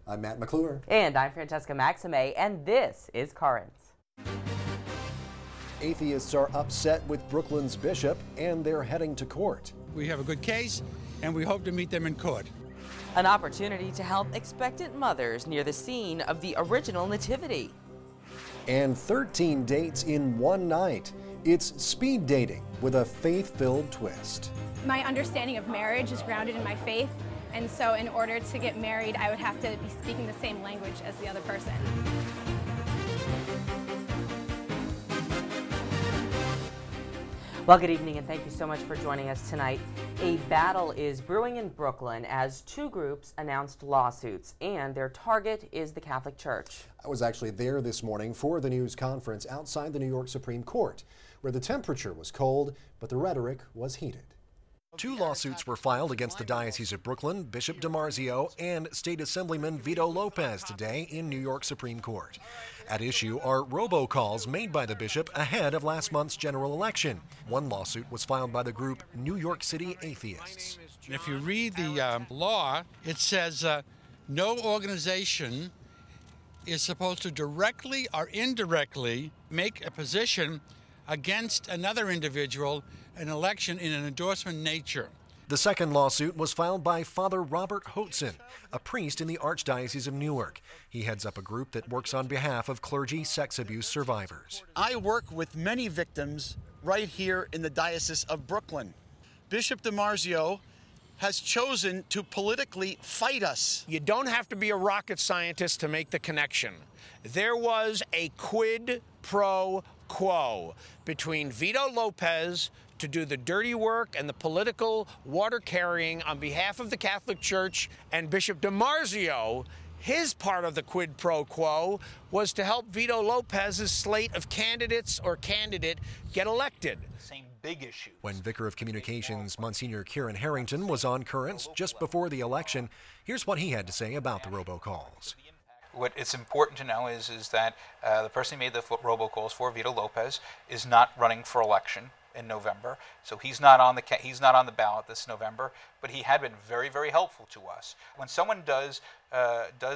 I'm Matt McClure. And I'm Francesca Maxime, and this is Currents. Atheists are upset with Brooklyn's bishop, and they're heading to court. We have a good case, and we hope to meet them in court. An opportunity to help expectant mothers near the scene of the original nativity. And 13 dates in one night. It's speed dating with a faith-filled twist. My understanding of marriage is grounded in my faith, and so in order to get married, I would have to be speaking the same language as the other person. Well, good evening, and thank you so much for joining us tonight. A battle is brewing in Brooklyn as two groups announced lawsuits, and their target is the Catholic Church. I was actually there this morning for the news conference outside the New York Supreme Court, where the temperature was cold, but the rhetoric was heated. Two lawsuits were filed against the Diocese of Brooklyn, Bishop DiMarzio, and State Assemblyman Vito Lopez today in New York Supreme Court. At issue are robocalls made by the bishop ahead of last month's general election. One lawsuit was filed by the group New York City Atheists. If you read the law, it says no organization is supposed to directly or indirectly make a position against another individual an election in an endorsement nature. The second lawsuit was filed by Father Robert Hotzen, a priest in the Archdiocese of Newark. He heads up a group that works on behalf of clergy sex abuse survivors. I work with many victims right here in the Diocese of Brooklyn. Bishop DiMarzio has chosen to politically fight us. You don't have to be a rocket scientist to make the connection. There was a quid pro quo between Vito Lopez to do the dirty work and the political water carrying on behalf of the Catholic Church, and Bishop DiMarzio, his part of the quid pro quo was to help Vito Lopez's slate of candidates or candidate get elected. Same big issue. When Vicar of Communications Monsignor Kieran Harrington was on Currents just before the election, here's what he had to say about the robocalls. What it's important to know is that the person who made the robocalls for Vito Lopez is not running for election in November, so he's not on the ballot this November. But he had been very, very helpful to us. When someone does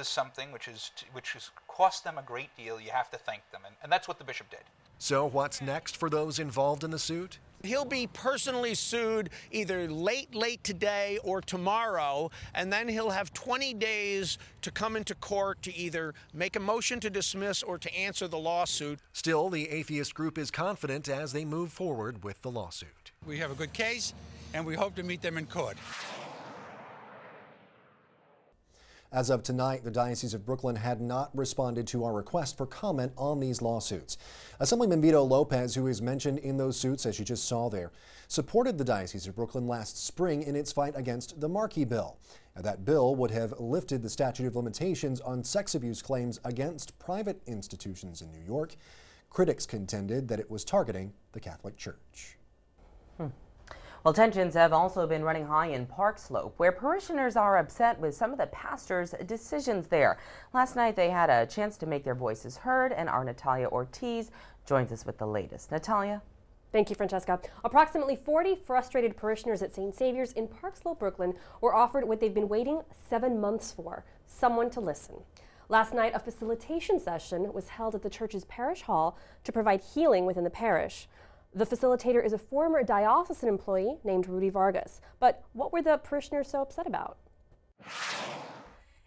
something which has cost them a great deal, you have to thank them, and that's what the bishop did. So what's next for those involved in the suit? He'll be personally sued either late today or tomorrow, and then he'll have 20 days to come into court to either make a motion to dismiss or to answer the lawsuit. Still, the atheist group is confident as they move forward with the lawsuit. We have a good case, and we hope to meet them in court. As of tonight, the Diocese of Brooklyn had not responded to our request for comment on these lawsuits. Assemblyman Vito Lopez, who is mentioned in those suits, as you just saw there, supported the Diocese of Brooklyn last spring in its fight against the Markey Bill. Now, that bill would have lifted the statute of limitations on sex abuse claims against private institutions in New York. Critics contended that it was targeting the Catholic Church. Well, tensions have also been running high in Park Slope, where parishioners are upset with some of the pastor's decisions there. Last night, they had a chance to make their voices heard, and our Natalia Ortiz joins us with the latest. Natalia? Thank you, Francesca. Approximately 40 frustrated parishioners at St. Saviour's in Park Slope, Brooklyn, were offered what they've been waiting 7 months for: someone to listen. Last night, a facilitation session was held at the church's parish hall to provide healing within the parish. The facilitator is a former diocesan employee named Rudy Vargas. But what were the parishioners so upset about?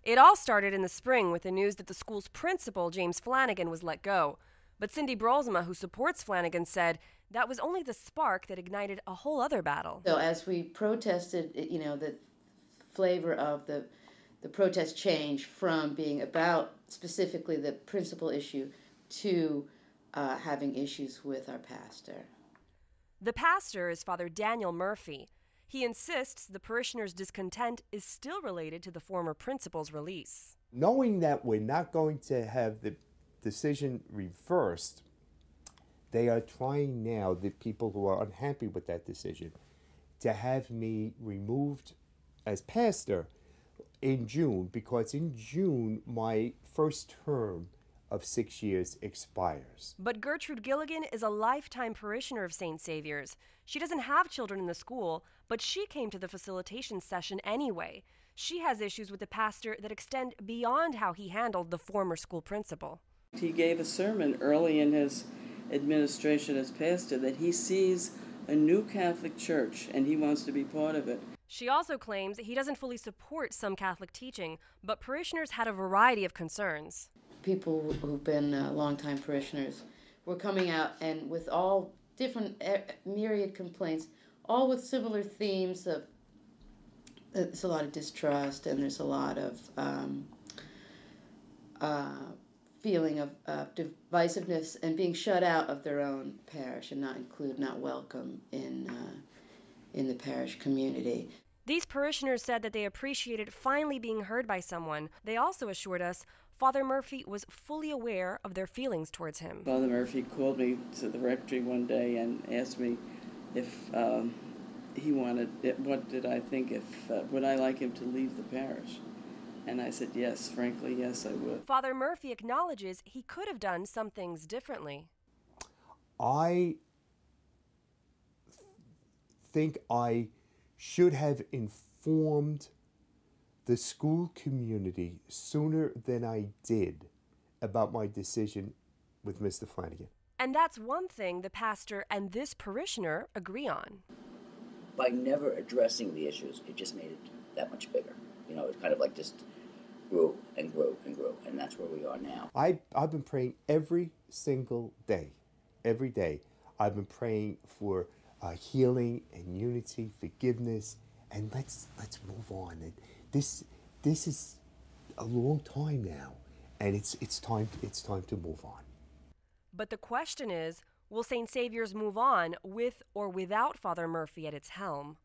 It all started in the spring with the news that the school's principal, James Flanagan, was let go. But Cindy Brolsma, who supports Flanagan, said that was only the spark that ignited a whole other battle. So as we protested, the flavor of the protest changed from being about specifically the principal issue to having issues with our pastor. The pastor is Father Daniel Murphy. He insists the parishioners' discontent is still related to the former principal's release. Knowing that we're not going to have the decision reversed, they are trying now, the people who are unhappy with that decision, to have me removed as pastor in June, because in June my first term of 6 years expires. But Gertrude Gilligan is a lifetime parishioner of St. Saviour's. She doesn't have children in the school, but she came to the facilitation session anyway. She has issues with the pastor that extend beyond how he handled the former school principal. He gave a sermon early in his administration as pastor that he sees a new Catholic Church and he wants to be part of it. She also claims he doesn't fully support some Catholic teaching, but parishioners had a variety of concerns. People who've been longtime parishioners were coming out and with all different myriad complaints, all with similar themes of there's a lot of distrust and there's a lot of feeling of divisiveness and being shut out of their own parish and not welcome in the parish community. These parishioners said that they appreciated finally being heard by someone. They also assured us Father Murphy was fully aware of their feelings towards him. Father Murphy called me to the rectory one day and asked me if he wanted, what did I think, if would I like him to leave the parish? And I said, yes, frankly, yes, I would. Father Murphy acknowledges he could have done some things differently. I think I should have informed the school community sooner than I did about my decision with Mr. Flanagan. And that's one thing the pastor and this parishioner agree on. By never addressing the issues, it just made it that much bigger. You know, it kind of like just grew and grew and grew, and that's where we are now. I've been praying every single day. Every day. I've been praying for healing and unity, forgiveness, and let's move on. And this is a long time now, and it's time to move on. But the question is, will St. Saviour's move on with or without Father Murphy at its helm?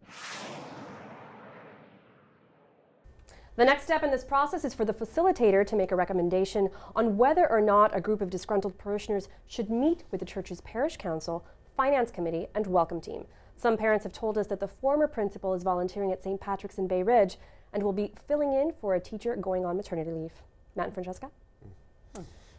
The next step in this process is for the facilitator to make a recommendation on whether or not a group of disgruntled parishioners should meet with the church's parish council, finance committee, and welcome team. Some parents have told us that the former principal is volunteering at St. Patrick's in Bay Ridge and will be filling in for a teacher going on maternity leave. Matt and Francesca?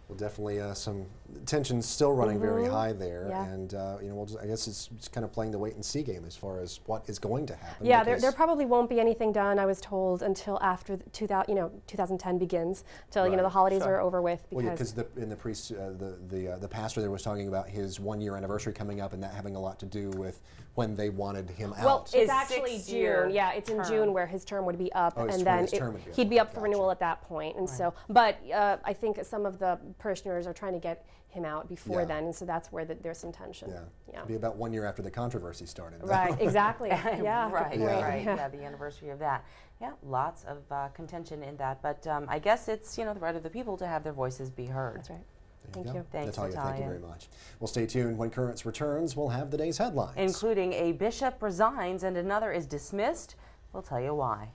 Well, definitely some tensions still running very high there, Yeah. and I guess it's just kind of playing the wait and see game as far as what is going to happen. Yeah, there probably won't be anything done, I was told, until after 2010 begins, till the holidays are over with. Because the pastor there was talking about his 1-year anniversary coming up, and that having a lot to do with when they wanted him out. Well, it's actually June. Yeah, it's in June where his term would be up, and then he'd be up for renewal at that point. And so, but I think some of the parishioners are trying to get him out before then, and so that's where there's some tension. Yeah, it'll be about 1 year after the controversy started. Right, exactly. Yeah, right. Yeah, the anniversary of that. Yeah, lots of contention in that, but I guess it's the right of the people to have their voices be heard. That's right. Thank you. Thanks, Natalia, Natalia. thank you very much. Well, stay tuned. When Currents returns, we'll have the day's headlines. Including a bishop resigns and another is dismissed. We'll tell you why.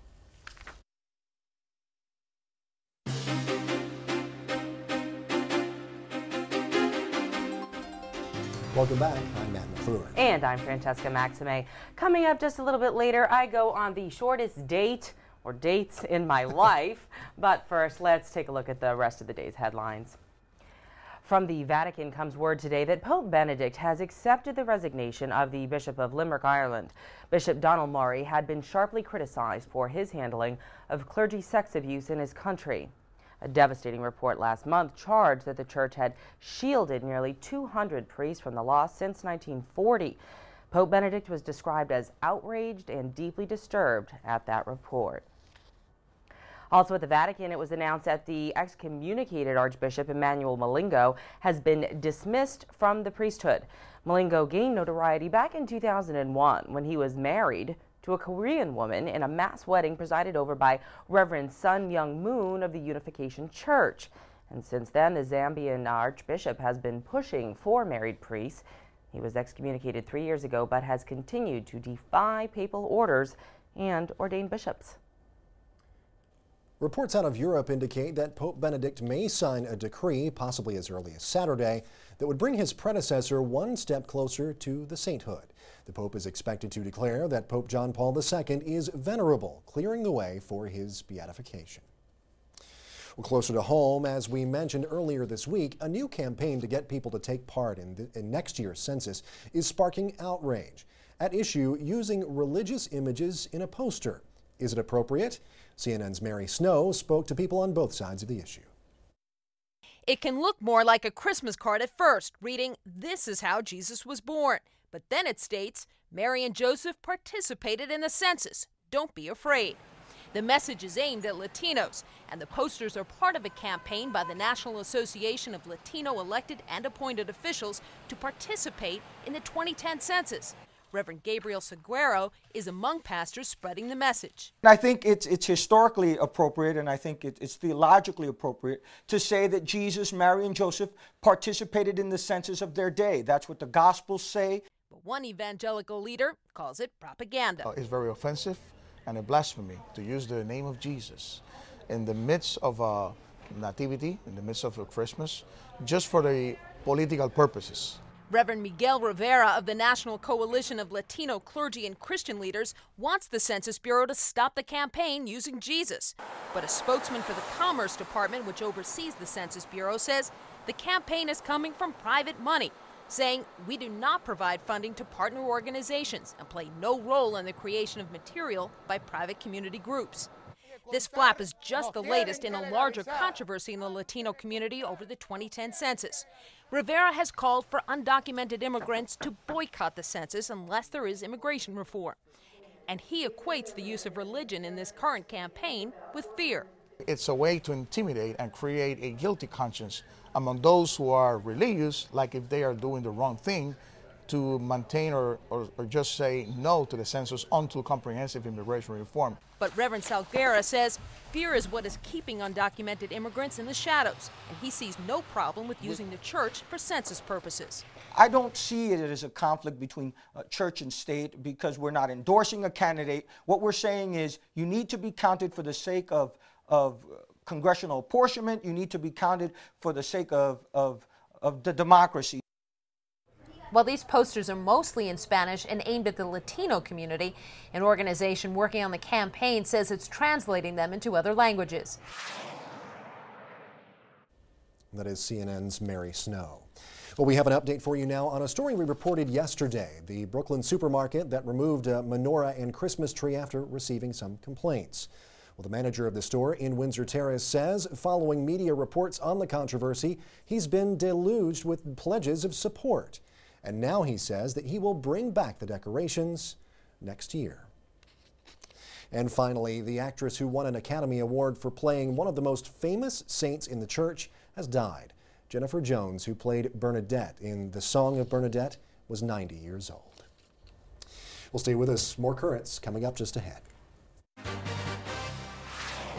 Welcome back. I'm Matt McClure. And I'm Francesca Maxime. Coming up just a little bit later, I go on the shortest date or dates in my life. But first, let's take a look at the rest of the day's headlines. From the Vatican comes word today that Pope Benedict has accepted the resignation of the Bishop of Limerick, Ireland. Bishop Donald Murray had been sharply criticized for his handling of clergy sex abuse in his country. A devastating report last month charged that the church had shielded nearly 200 priests from the law since 1940. Pope Benedict was described as outraged and deeply disturbed at that report. Also at the Vatican, it was announced that the excommunicated Archbishop Emmanuel Malingo has been dismissed from the priesthood. Malingo gained notoriety back in 2001 when he was married to a Korean woman in a mass wedding presided over by Reverend Sun Myung Moon of the Unification Church. And since then, the Zambian Archbishop has been pushing for married priests. He was excommunicated 3 years ago, but has continued to defy papal orders and ordain bishops. Reports out of Europe indicate that Pope Benedict may sign a decree, possibly as early as Saturday, that would bring his predecessor one step closer to the sainthood. The Pope is expected to declare that Pope John Paul II is venerable, clearing the way for his beatification. Well, closer to home, as we mentioned earlier this week, a new campaign to get people to take part in next year's census is sparking outrage. At issue, using religious images in a poster. Is it appropriate? CNN's Mary Snow spoke to people on both sides of the issue. It can look more like a Christmas card at first, reading, "This is how Jesus was born." But then it states, "Mary and Joseph participated in the census. Don't be afraid." The message is aimed at Latinos, and the posters are part of a campaign by the National Association of Latino elected and appointed officials to participate in the 2010 census. Reverend Gabriel Seguero is among pastors spreading the message. I think it's historically appropriate, and I think it's theologically appropriate to say that Jesus, Mary, and Joseph participated in the census of their day. That's what the Gospels say. But one evangelical leader calls it propaganda. It's very offensive and a blasphemy to use the name of Jesus in the midst of a nativity, in the midst of a Christmas, just for the political purposes. Reverend Miguel Rivera of the National Coalition of Latino Clergy and Christian Leaders wants the Census Bureau to stop the campaign using Jesus. But a spokesman for the Commerce Department, which oversees the Census Bureau, says the campaign is coming from private money, saying we do not provide funding to partner organizations and play no role in the creation of material by private community groups. This flap is just the latest in a larger controversy in the Latino community over the 2010 census. Rivera has called for undocumented immigrants to boycott the census unless there is immigration reform. And he equates the use of religion in this current campaign with fear. It's a way to intimidate and create a guilty conscience among those who are religious, like if they are doing the wrong thing, to maintain or just say no to the census until comprehensive immigration reform. But Reverend Salguera says fear is what is keeping undocumented immigrants in the shadows, and he sees no problem with using the church for census purposes. I don't see it as a conflict between church and state because we're not endorsing a candidate. What we're saying is you need to be counted for the sake of congressional apportionment. You need to be counted for the sake of the democracy. While these posters are mostly in Spanish and aimed at the Latino community, an organization working on the campaign says it's translating them into other languages. That is CNN's Mary Snow. Well, we have an update for you now on a story we reported yesterday. The Brooklyn supermarket that removed a menorah and Christmas tree after receiving some complaints. Well, the manager of the store in Windsor Terrace says following media reports on the controversy, he's been deluged with pledges of support. And now he says that he will bring back the decorations next year. And finally, the actress who won an Academy Award for playing one of the most famous saints in the church has died. Jennifer Jones, who played Bernadette in The Song of Bernadette, was 90 years old. Well, stay with us. More currents coming up just ahead.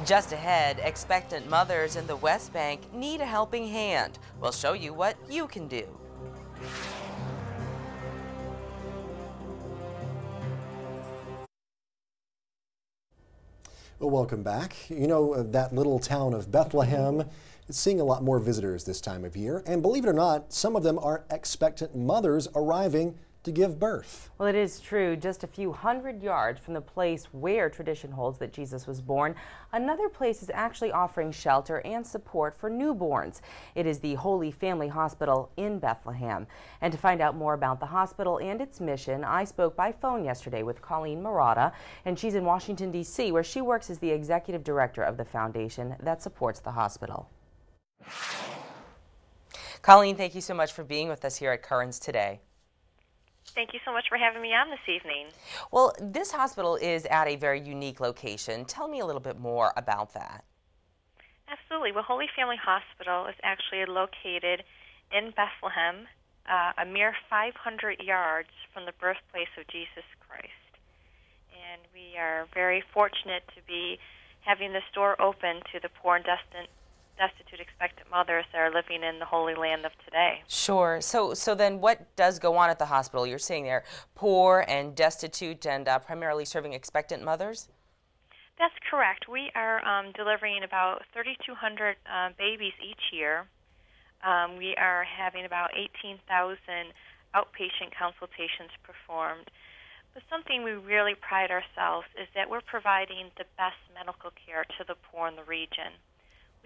Just ahead, expectant mothers in the West Bank need a helping hand. We'll show you what you can do. Well, welcome back. You know, that little town of Bethlehem is seeing a lot more visitors this time of year. And believe it or not, some of them are expectant mothers arriving to give birth. Well, it is true. Just a few hundred yards from the place where tradition holds that Jesus was born, another place is actually offering shelter and support for newborns. It is the Holy Family Hospital in Bethlehem. And to find out more about the hospital and its mission, I spoke by phone yesterday with Colleen Murata, and she's in Washington, D.C., where she works as the executive director of the foundation that supports the hospital. Colleen, thank you so much for being with us here at Currents today. Thank you so much for having me on this evening. Well, this hospital is at a very unique location. Tell me a little bit more about that. Absolutely. Well, Holy Family Hospital is actually located in Bethlehem, a mere 500 yards from the birthplace of Jesus Christ. And we are very fortunate to be having this door open to the poor and destitute expectant mothers that are living in the Holy Land of today. Sure. So then what does go on at the hospital? You're saying they're poor and destitute and primarily serving expectant mothers? That's correct. We are delivering about 3,200 babies each year. We are having about 18,000 outpatient consultations performed. But something we really pride ourselves is that we're providing the best medical care to the poor in the region.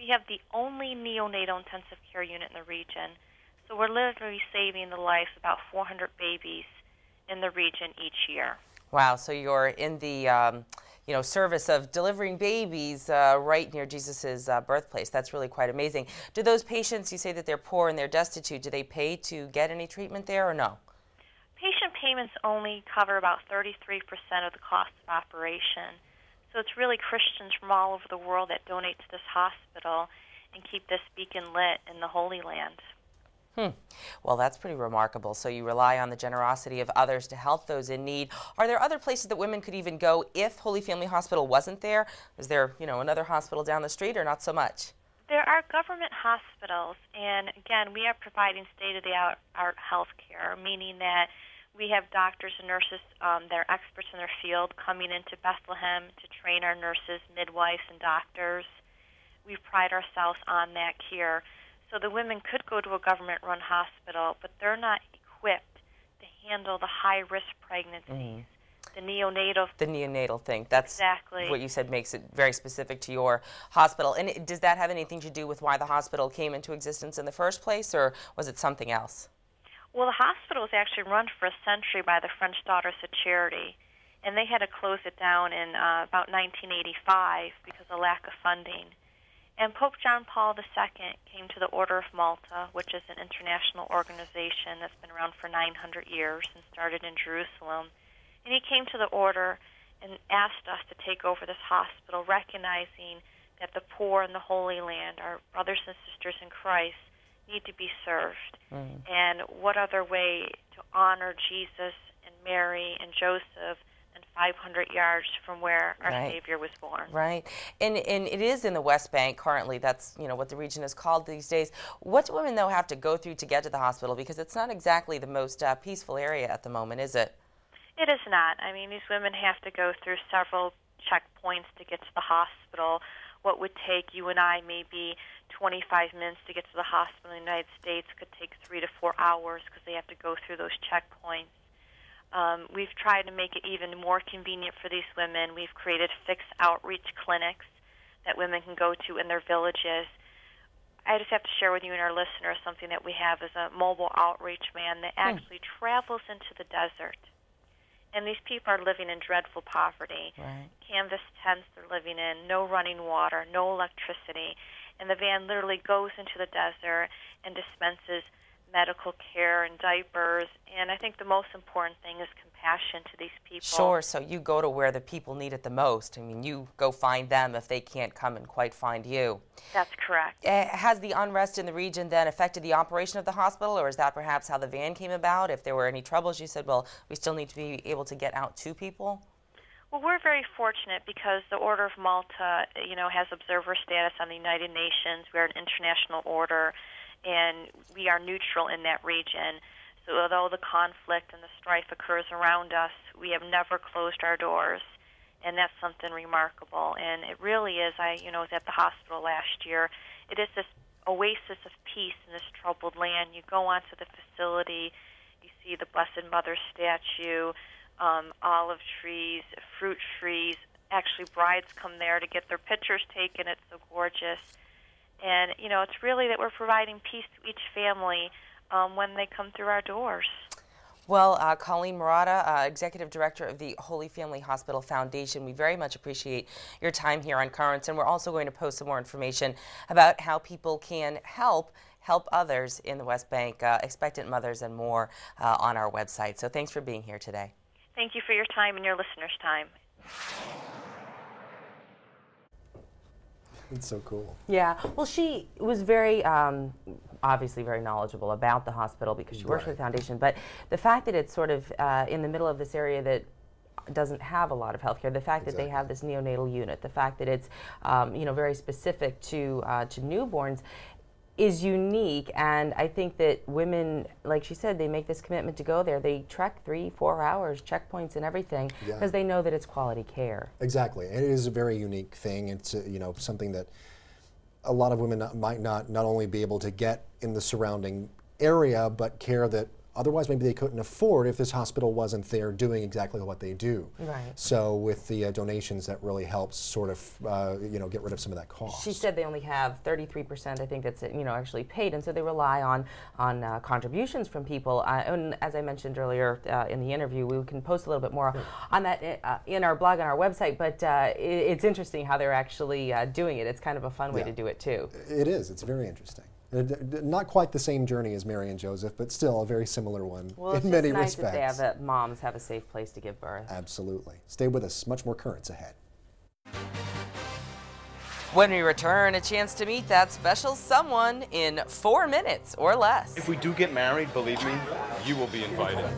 We have the only neonatal intensive care unit in the region. So we're literally saving the lives of about 400 babies in the region each year. Wow, so you're in the service of delivering babies right near Jesus's birthplace. That's really quite amazing. Do those patients, you say that they're poor and they're destitute, do they pay to get any treatment there or no? Patient payments only cover about 33% of the cost of operation. So it's really Christians from all over the world that donate to this hospital and keep this beacon lit in the Holy Land. Well, that's pretty remarkable. So you rely on the generosity of others to help those in need. Are there other places that women could even go if Holy Family Hospital wasn't there? Is there, another hospital down the street or not so much? There are government hospitals, and again, we are providing state-of-the-art health care, meaning that we have doctors and nurses that are experts in their field coming into Bethlehem to train our nurses, midwives, and doctors. We pride ourselves on that care. So the women could go to a government-run hospital, but they're not equipped to handle the high-risk pregnancies, the neonatal thing. That's exactly what you said makes it very specific to your hospital. And does that have anything to do with why the hospital came into existence in the first place, or was it something else? Well, the hospital was actually run for a century by the French Daughters of Charity, and they had to close it down in about 1985 because of lack of funding. And Pope John Paul II came to the Order of Malta, which is an international organization that's been around for 900 years and started in Jerusalem. And he came to the order and asked us to take over this hospital, recognizing that the poor in the Holy Land, our brothers and sisters in Christ, need to be served. And what other way to honor Jesus and Mary and Joseph 500 yards from where our Savior was born. Right. And it is in the West Bank currently. That's, what the region is called these days. What do women, though, have to go through to get to the hospital? Because it's not exactly the most peaceful area at the moment, is it? It is not. I mean, these women have to go through several checkpoints to get to the hospital. What would take you and I maybe 25 minutes to get to the hospital in the United States could take 3 to 4 hours because they have to go through those checkpoints. We've tried to make it even more convenient for these women. We've created fixed outreach clinics that women can go to in their villages. I just have to share with you and our listeners something that we have as a mobile outreach man that actually travels into the desert. And these people are living in dreadful poverty. Canvas tents they're living in, no running water, no electricity. And the van literally goes into the desert and dispenses medical care and diapers, and I think the most important thing is compassion to these people. Sure, so you go to where the people need it the most. I mean, you go find them if they can't come and quite find you. That's correct. Has the unrest in the region then affected the operation of the hospital, or is that perhaps how the van came about? If there were any troubles, you said, well, we still need to be able to get out to people? Well, we're very fortunate because the Order of Malta, has observer status on the United Nations. We're an international order, and we are neutral in that region. So although the conflict and the strife occurs around us, we have never closed our doors, and that's something remarkable. And it really is. I was at the hospital last year. It is this oasis of peace in this troubled land. You go onto the facility, you see the Blessed Mother statue, olive trees, fruit trees. Actually, brides come there to get their pictures taken. It's so gorgeous. And, it's really that we're providing peace to each family when they come through our doors. Well, Colleen Murata, Executive Director of the Holy Family Hospital Foundation, we very much appreciate your time here on Currents, and we're also going to post some more information about how people can help others in the West Bank, expectant mothers and more, on our website. So thanks for being here today. Thank you for your time and your listeners' time. It's so cool. Yeah. Well, she was very, obviously very knowledgeable about the hospital because she works for the foundation. But the fact that it's sort of in the middle of this area that doesn't have a lot of healthcare, the fact that they have this neonatal unit, the fact that it's, very specific to newborns, is unique. And I think that women, like she said, they make this commitment to go there. They trek 3-4 hours, checkpoints and everything, because they know that it's quality care. Exactly. And it is a very unique thing. It's something that a lot of women might not only be able to get in the surrounding area, but care that Otherwise, maybe they couldn't afford if this hospital wasn't there doing exactly what they do. Right. So with the donations, that really helps sort of, get rid of some of that cost. She said they only have 33%, I think that's, actually paid, and so they rely on contributions from people. And as I mentioned earlier in the interview, we can post a little bit more on that in our blog on our website, but it's interesting how they're actually doing it. It's kind of a fun way to do it, too. It is. It's very interesting. Not quite the same journey as Mary and Joseph, but still a very similar one in many nice respects. That moms have a safe place to give birth. Absolutely. Stay with us. Much more currents ahead. When we return, a chance to meet that special someone in 4 minutes or less. If we do get married, believe me, you will be invited.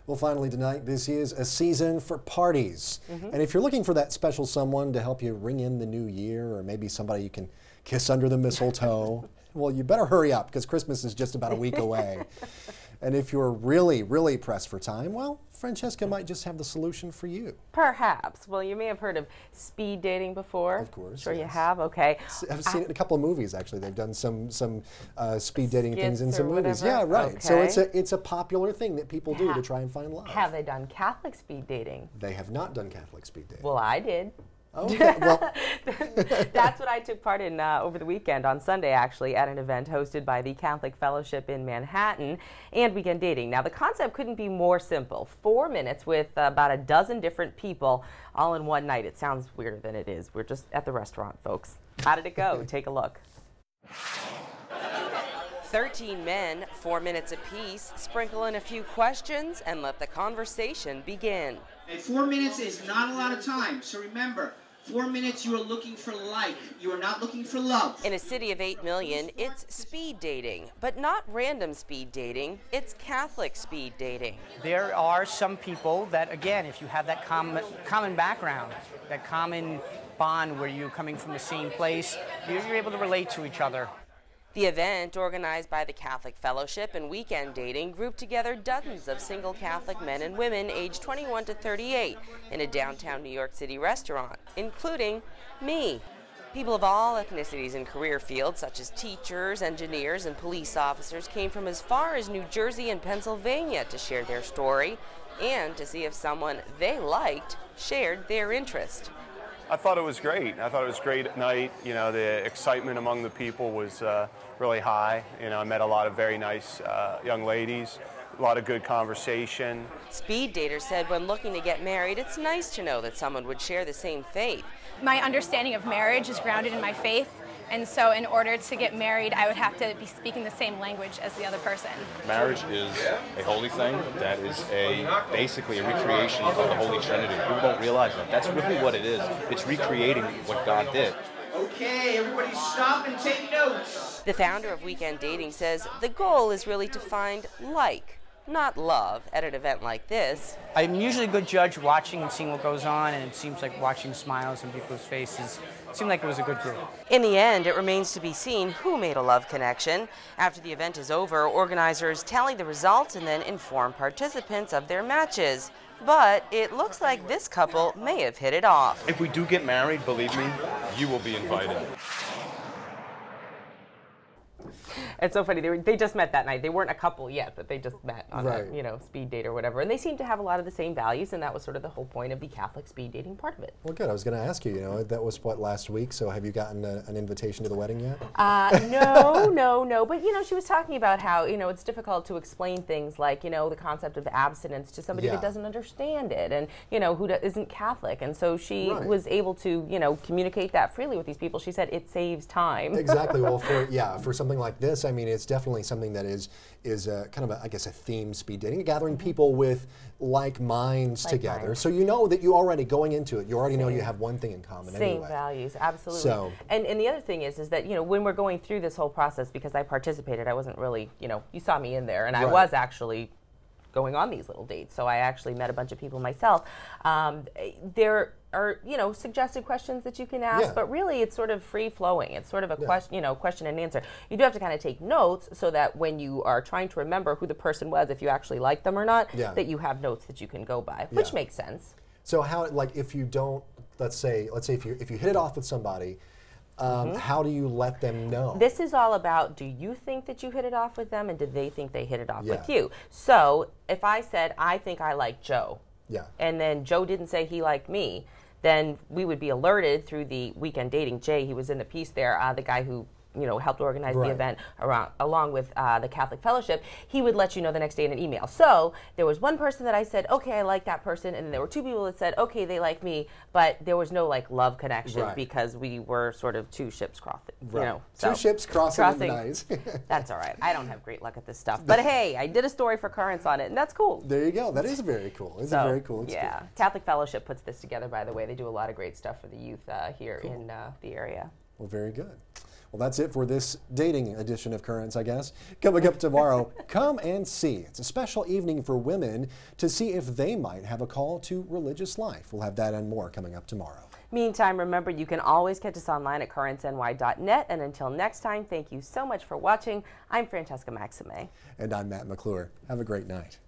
Well, finally tonight, this is a season for parties. And if you're looking for that special someone to help you ring in the new year, or maybe somebody you can kiss under the mistletoe, well, you better hurry up because Christmas is just about a week away. And if you're really, really pressed for time, well, Francesca might just have the solution for you. Perhaps. Well, you may have heard of speed dating before. Of course. Sure you have? Okay. I've seen it in a couple of movies, actually. They've done some speed dating things in some movies. Whatever. Yeah, right. Okay. So it's a popular thing that people do to try and find love. Have they done Catholic speed dating? They have not done Catholic speed dating. Well, I did. Okay, well. That's what I took part in over the weekend, on Sunday actually, at an event hosted by the Catholic Fellowship in Manhattan, and weekend dating. Now, the concept couldn't be more simple. 4 minutes with about a dozen different people all in one night. It sounds weirder than it is. We're just at the restaurant, folks. How did it go? Take a look. 13 men, 4 minutes apiece, sprinkle in a few questions and let the conversation begin. And 4 minutes is not a lot of time, so remember, 4 minutes you are looking for like, you are not looking for love. In a city of 8 million, it's speed dating, but not random speed dating, it's Catholic speed dating. There are some people that, again, if you have that common background, that common bond where you're coming from the same place, you're able to relate to each other. The event, organized by the Catholic Fellowship and Weekend Dating, grouped together dozens of single Catholic men and women aged 21 to 38 in a downtown New York City restaurant, including me. People of all ethnicities and career fields, such as teachers, engineers, and police officers, came from as far as New Jersey and Pennsylvania to share their story and to see if someone they liked shared their interest. I thought it was great. I thought it was a great night. The excitement among the people was really high. I met a lot of very nice young ladies, a lot of good conversation. Speed daters said when looking to get married, it's nice to know that someone would share the same faith. My understanding of marriage is grounded in my faith, and so in order to get married, I would have to be speaking the same language as the other person. Marriage is a holy thing that is basically a recreation of the Holy Trinity. People don't realize that. That's really what it is. It's recreating what God did. Okay, everybody stop and take notes. The founder of Weekend Dating says the goal is really to find like, not love, at an event like this. I'm usually a good judge watching and seeing what goes on, and it seems like watching smiles on people's faces. It seemed like it was a good group. In the end, it remains to be seen who made a love connection. After the event is over, organizers tally the results and then inform participants of their matches. But it looks like this couple may have hit it off. If we do get married, believe me, you will be invited. It's so funny. They just met that night. They weren't a couple yet, but they just met on a speed date or whatever. And they seem to have a lot of the same values, and that was sort of the whole point of the Catholic speed dating part of it. Well, good. I was going to ask you, that was what, last week? So have you gotten an invitation to the wedding yet? No. But, she was talking about how, it's difficult to explain things like, the concept of abstinence to somebody that doesn't understand it and, who isn't Catholic. And so she was able to, communicate that freely with these people. She said it saves time. Exactly. Well, for something like this, it's definitely something that is kind of, a theme speed dating, gathering people with like minds together. So you know that you already, going into it, you already know you have one thing in common anyway. Same values, absolutely. So, and the other thing is that, when we're going through this whole process, because I participated, I wasn't really, you saw me in there, and I was actually going on these little dates. So I actually met a bunch of people myself. There are, suggested questions that you can ask, but really it's sort of free-flowing. It's sort of a question and answer. You do have to kind of take notes so that when you are trying to remember who the person was, if you actually like them or not, that you have notes that you can go by, which makes sense. So how, if you don't let's say if you hit it off with somebody, how do you let them know? This is all about, do you think that you hit it off with them, and did they think they hit it off Yeah. with you? So if I said, I think I like Joe, Yeah. and then Joe didn't say he liked me, then we would be alerted through the Weekend Dating. Jay, he was in the piece there, the guy who helped organize Right. the event along with the Catholic Fellowship. He would let you know the next day in an email. So there was one person that I said, okay, I like that person, and there were two people that said, okay, they like me, but there was no love connection Right. because we were sort of two ships crossing. Right. Two ships crossing in the night. That's all right. I don't have great luck at this stuff, but hey, I did a story for Currents on it, and that's cool. There you go. That is very cool. It's a very cool experience. Yeah, Catholic Fellowship puts this together, by the way. They do a lot of great stuff for the youth here in the area. Well, very good. Well, that's it for this dating edition of Currents, I guess. Coming up tomorrow, come and see. It's a special evening for women to see if they might have a call to religious life. We'll have that and more coming up tomorrow. Meantime, remember, you can always catch us online at currentsny.net. And until next time, thank you so much for watching. I'm Francesca Maxime. And I'm Matt McClure. Have a great night.